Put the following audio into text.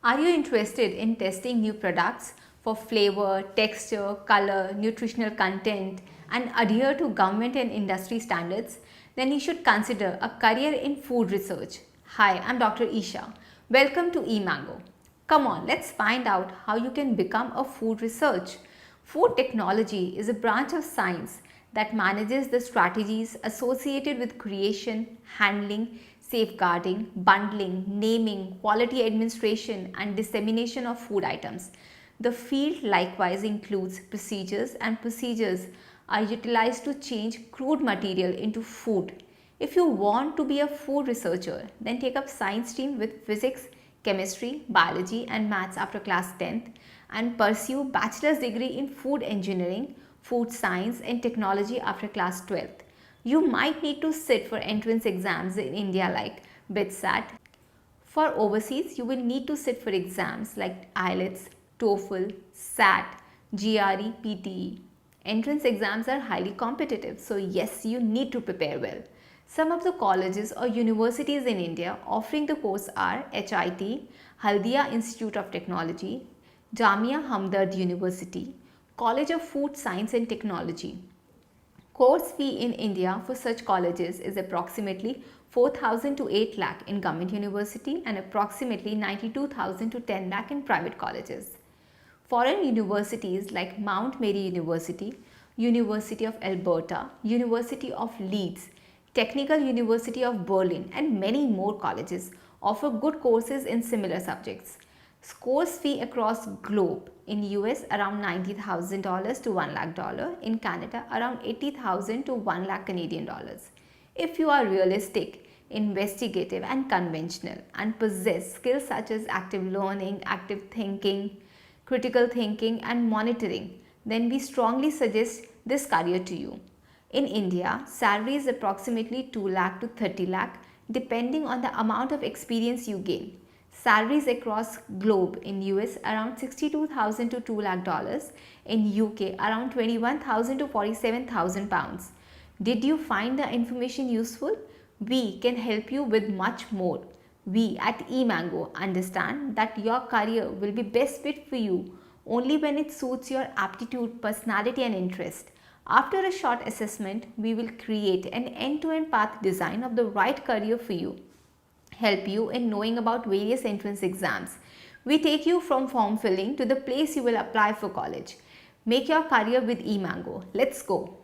Are you interested in testing new products for flavor, texture, color, nutritional content and adhere to government and industry standards? Then you should consider a career in food research. Hi, I'm Dr. Isha. Welcome to eMango. Come on, let's find out how you can become a food research. Food technology is a branch of science that manages the strategies associated with creation, handling, safeguarding, bundling, naming, quality administration and dissemination of food items. The field likewise includes procedures, and procedures are utilized to change crude material into food. If you want to be a food researcher, then take up science stream with physics, chemistry, biology and maths after class 10th and pursue bachelor's degree in food engineering, food science and technology after class 12th. You might need to sit for entrance exams in India like BITSAT. For overseas, you will need to sit for exams like IELTS, TOEFL, SAT, GRE, PTE. Entrance exams are highly competitive, so yes, you need to prepare well. Some of the colleges or universities in India offering the course are HIT, Haldia Institute of Technology, Jamia Hamdard University, College of Food Science and Technology. Course fee in India for such colleges is approximately 4,000 to 8 lakh in government university and approximately 92,000 to 10 lakh in private colleges. Foreign universities like Mount Mary University, University of Alberta, University of Leeds, Technical University of Berlin and many more colleges offer good courses in similar subjects. Course fee across globe in US around $90,000 to $1 lakh, in Canada around 80,000 to 1 lakh Canadian dollars. If you are realistic, investigative and conventional and possess skills such as active learning, active thinking, critical thinking and monitoring, then we strongly suggest this career to you. In India, salary is approximately 2 lakh to 30 lakh depending on the amount of experience you gain. Salaries across globe in US around 62,000 to 2 lakh dollars, in UK around 21,000 to 47,000 pounds. Did you find the information useful? We can help you with much more. We at eMango understand that your career will be best fit for you only when it suits your aptitude, personality and interest. After a short assessment, we will create an end-to-end path design of the right career for you, help you in knowing about various entrance exams. We take you from form filling to the place you will apply for college. Make your career with eMango. Let's go.